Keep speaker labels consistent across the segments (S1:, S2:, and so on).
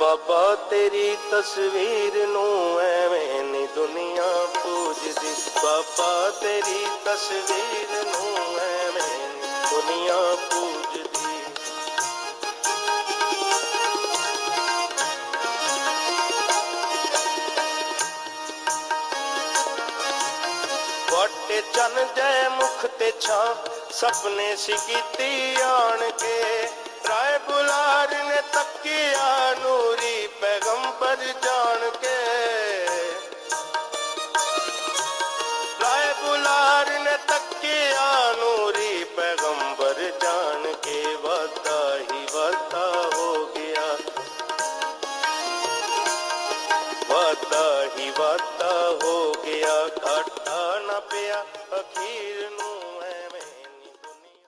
S1: ਬਾਬਾ ਤੇਰੀ ਤਸਵੀਰ ਨੂੰ ਐਵੇਂ ਨੀ ਦੁਨੀਆ ਪੂਜਦੀ, ਬਾਬਾ ਤੇਰੀ ਤਸਵੀਰ ਨੂੰ ਐਵੇਂ ਨੀ ਦੁਨੀਆ ਪੂਜਦੀ। ਵਾਟੇ ਚੰਨ ਜੈ ਮੁਖ ਤੇ ਛਾਂ ਸਪਨੇ ਸੀ ਕੀਤੀ ਆਣ ਕੇ, ਰਾਏ ਬੁਲਾਰ ਨੇ ਤੱਕਿਆ ਨੂਰੀ ਪੈਗੰਬਰ ਜਾਣ ਕੇ, ਰਾਏ ਬੁਲਾਰ ਨੇ ਤੱਕਿਆ ਨੂਰੀ ਪੈਗੰਬਰ ਜਾਣ ਕੇ, ਵਾਦਾ ਹੀ ਵਾਦਾ ਹੋ ਗਿਆ, ਵਾਦਾ ਹੀ ਵਾਦਾ ਹੋ ਗਿਆ, ਘਾਟਾ ਨਾ ਪਿਆ ਅਖੀਰ ਨੂੰ ਐਵੇਂ ਨੀ ਦੁਨੀਆ।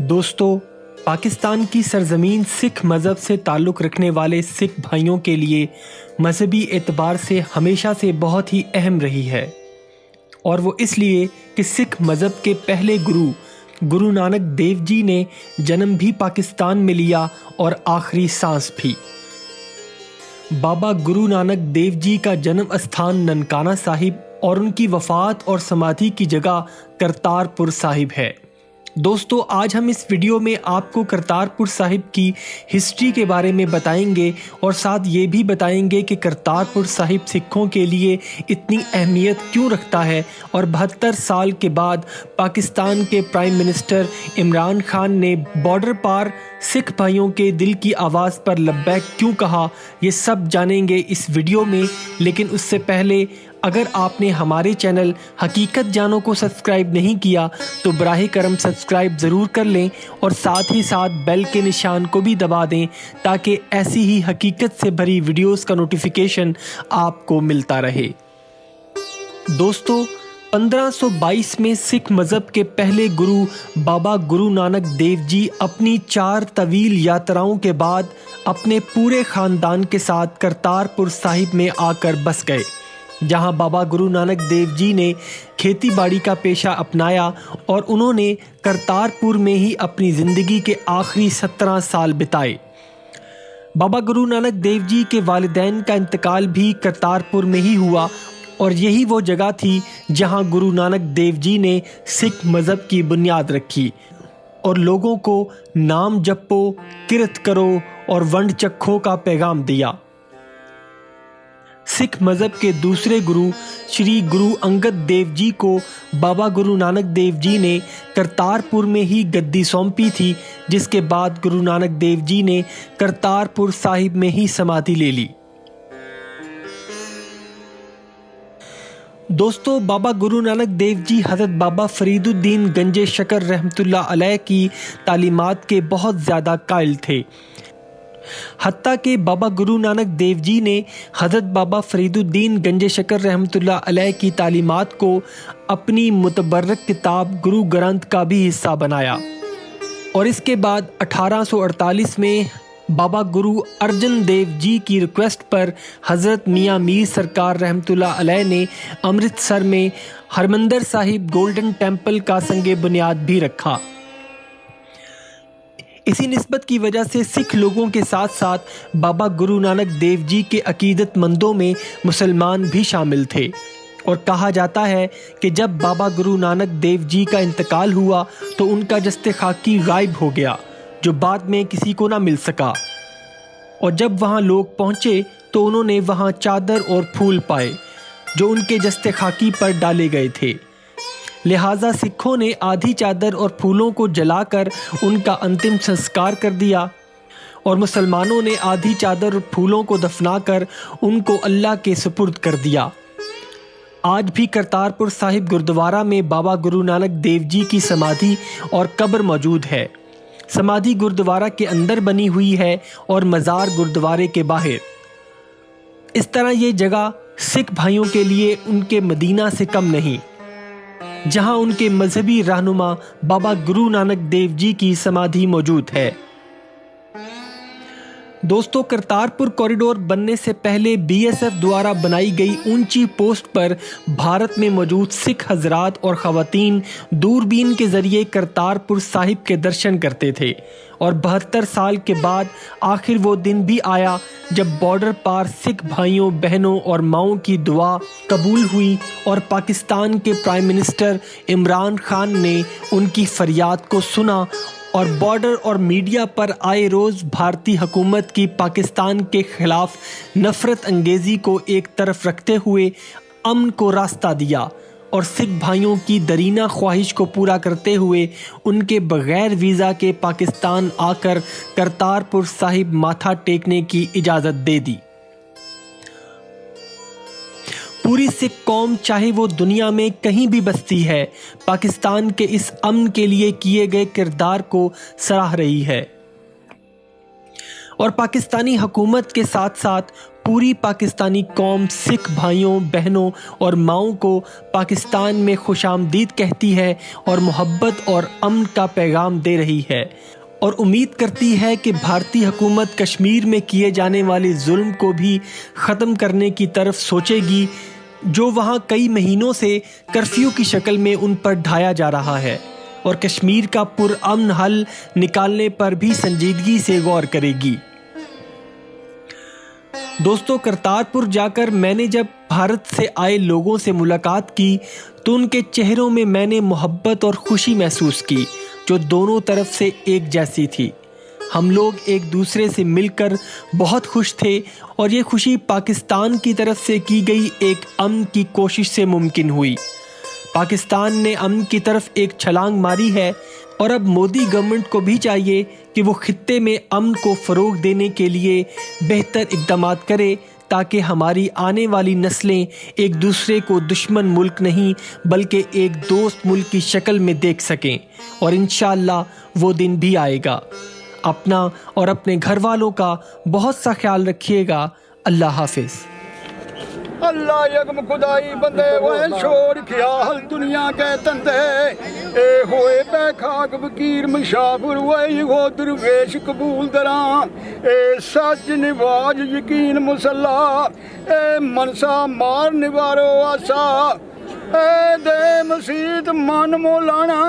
S2: दोस्तों, पाकिस्तान की सरजमीन सिख मज़हब से ताल्लुक़ रखने वाले सिख भाइयों के लिए मजहबी एतबार से हमेशा से बहुत ही अहम रही है, और वो इसलिए कि सिख मज़हब के पहले गुरु नानक देव जी ने जन्म भी पाकिस्तान में लिया और आखिरी सांस भी। बाबा गुरु नानक देव जी का जन्म स्थान ननकाना साहिब और उनकी वफ़ात और समाधि की जगह करतारपुर साहिब है। दोस्तों, आज हम इस वीडियो में आपको करतारपुर साहिब की हिस्ट्री के बारे में बताएंगे और साथ ये भी बताएंगे कि करतारपुर साहिब सिखों के लिए इतनी अहमियत क्यों रखता है, और 72 साल के बाद पाकिस्तान के प्राइम मिनिस्टर इमरान खान ने बॉर्डर पार सिख भाइयों के दिल की आवाज़ पर लब्बैक क्यों कहा, ये सब जानेंगे इस वीडियो में। लेकिन उससे पहले अगर आपने हमारे चैनल हकीकत जानो को सब्सक्राइब नहीं किया तो बराह करम सब्सक्राइब ज़रूर कर लें, और साथ ही साथ बेल के निशान को भी दबा दें ताकि ऐसी ही हकीकत से भरी वीडियोस का नोटिफिकेशन आपको मिलता रहे। दोस्तों, 1522 में सिख मज़हब के पहले गुरु बाबा गुरु नानक देव जी अपनी 4 तवील यात्राओं के बाद अपने पूरे ख़ानदान के साथ करतारपुर साहिब में आकर बस गए, जहां बाबा गुरु नानक देव जी ने खेती बाड़ी का पेशा अपनाया और उन्होंने करतारपुर में ही अपनी ज़िंदगी के आखिरी 17 साल बिताए। बाबा गुरु नानक देव जी के वालिदैन का इंतकाल भी करतारपुर में ही हुआ, और यही वो जगह थी जहां गुरु नानक देव जी ने सिख मज़हब की बुनियाद रखी और लोगों को नाम जपो, किरत करो और वंड चखो का पैगाम दिया। सिख मज़हब के दूसरे गुरु श्री गुरु अंगद देव जी को बाबा गुरु नानक देव जी ने करतारपुर में ही गद्दी सौंपी थी, जिसके बाद गुरु नानक देव जी ने करतारपुर साहिब में ही समाधि ले ली। दोस्तों, बाबा गुरु नानक देव जी हज़रत बाबा फरीदुद्दीन गंजे शकर रहमतुल्लाह अलैह की तालीमात के बहुत ज़्यादा कायल थे। हत्ता कि बाबा गुरु नानक देव जी ने हज़रत बाबा फरीदुद्दीन गंजे शकर रहमतुल्लाह अलैह की तालीमात को अपनी मुतबर्रक किताब गुरु ग्रंथ का भी हिस्सा बनाया, और इसके बाद 1848 में बाबा गुरु अर्जन देव जी की रिक्वेस्ट पर हज़रत मियाँ मीर सरकार रहमतुल्लाह अलैह ने अमृतसर में हरमंदर साहिब गोल्डन टेम्पल का संगे बुनियाद भी रखा। इसी निस्बत की वजह से सिख लोगों के साथ साथ बाबा गुरु नानक देव जी के अकीदतमंदों में मुसलमान भी शामिल थे, और कहा जाता है कि जब बाबा गुरु नानक देव जी का इंतकाल हुआ तो उनका जस्ते खाकी गायब हो गया, जो बाद में किसी को ना मिल सका, और जब वहाँ लोग पहुँचे तो उन्होंने वहाँ चादर और फूल पाए जो उनके जस्ते खाकी पर डाले गए थे। लिहाजा सिखों ने आधी चादर और फूलों को जलाकर उनका अंतिम संस्कार कर दिया, और मुसलमानों ने आधी चादर और फूलों को दफनाकर उनको अल्लाह के सुपुर्द कर दिया। आज भी करतारपुर साहिब गुरुद्वारा में बाबा गुरु नानक देव जी की समाधि और कब्र मौजूद है। समाधि गुरुद्वारा के अंदर बनी हुई है और मज़ार गुरुद्वारे के बाहर। इस तरह ये जगह सिख भाइयों के लिए उनके मदीना से कम नहीं, जहां उनके मजहबी रहनुमा बाबा गुरु नानक देव जी की समाधि मौजूद है। दोस्तों, करतारपुर कॉरिडोर बनने से पहले बीएसएफ द्वारा बनाई गई ऊंची पोस्ट पर भारत में मौजूद सिख हजरात और ख़वातीन दूरबीन के ज़रिए करतारपुर साहिब के दर्शन करते थे और 72 साल के बाद आखिर वो दिन भी आया जब बॉर्डर पार सिख भाइयों, बहनों और माओं की दुआ कबूल हुई और पाकिस्तान के प्राइम मिनिस्टर इमरान खान ने उनकी फरियाद को सुना और बॉर्डर और मीडिया पर आए रोज़ भारतीय हुकूमत की पाकिस्तान के ख़िलाफ़ नफ़रत अंगेज़ी को एक तरफ रखते हुए अमन को रास्ता दिया और सिख भाइयों की दरीना ख्वाहिश को पूरा करते हुए उनके बग़ैर वीज़ा के पाकिस्तान आकर करतारपुर साहिब माथा टेकने की इजाज़त दे दी। पूरी सिख कौम, चाहे वो दुनिया में कहीं भी बसती है, पाकिस्तान के इस अमन के लिए किए गए किरदार को सराह रही है और पाकिस्तानी हुकूमत के साथ साथ पूरी पाकिस्तानी कौम सिख भाइयों, बहनों और माओं को पाकिस्तान में खुशामदीद कहती है और मोहब्बत और अमन का पैगाम दे रही है और उम्मीद करती है कि भारतीय हुकूमत कश्मीर में किए जाने वाले जुल्म को भी ख़त्म करने की तरफ सोचेगी, जो वहाँ कई महीनों से कर्फ्यू की शक्ल में उन पर ढाया जा रहा है और कश्मीर का पुरअमन हल निकालने पर भी संजीदगी से गौर करेगी। दोस्तों, करतारपुर जाकर मैंने जब भारत से आए लोगों से मुलाकात की तो उनके चेहरों में मैंने मोहब्बत और खुशी महसूस की जो दोनों तरफ से एक जैसी थी। हम लोग एक दूसरे से मिलकर बहुत खुश थे और ये खुशी पाकिस्तान की तरफ से की गई एक अमन की कोशिश से मुमकिन हुई। पाकिस्तान ने अमन की तरफ एक छलांग मारी है और अब मोदी गवर्नमेंट को भी चाहिए कि वो खित्ते में अमन को फ़रोग देने के लिए बेहतर इक़दामात करे ताकि हमारी आने वाली नस्लें एक दूसरे को दुश्मन मुल्क नहीं बल्कि एक दोस्त मुल्क की शक्ल में देख सकें और इंशाअल्लाह वो दिन भी आएगा। अपना और अपने घर वालों का बहुत सा ख्याल रखिएगा। अल्लाह हाफिज़।
S3: अल्लाह यकम खुदाई बंदे वे छोड़ ख्याल दुनिया के तंदे ए होए बैखाक फकीर मुसाफिर वे हो दरवेश कबूल दरा ए सच निवाज यकीन मुसल्ला ए मनसा मार निवारो आसा ए दे मसीत मन मोलाना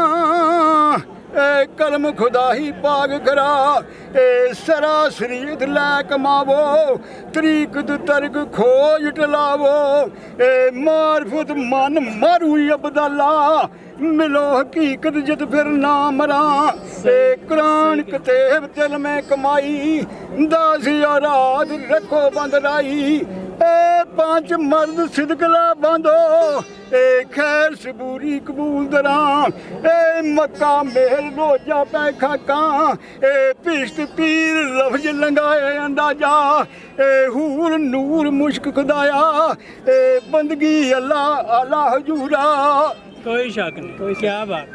S3: ए कलम खुदाही पाग करा ए सरासरीत लै कमावो तरीक तर्क खोज टलावो ए मारफत मन मारू अबदल्ला मिलो हकीकत जित फिर ना मरा ए कुरान कतेब दिल में कमाई दासी और रात रखो बंद राई ए पांच मर्द सिदकला बांधो ए खैर सबूरी कबूल दरा ए मक्का मेल रोजा पैखा का ए पिश्त पीर लफ्ज लंगाए अंदाजा ए हूर नूर मुश्क खुदाया ए बंदगी अल्लाह अल्लाह हजूरा।
S4: कोई शक नहीं, कोई क्या बात।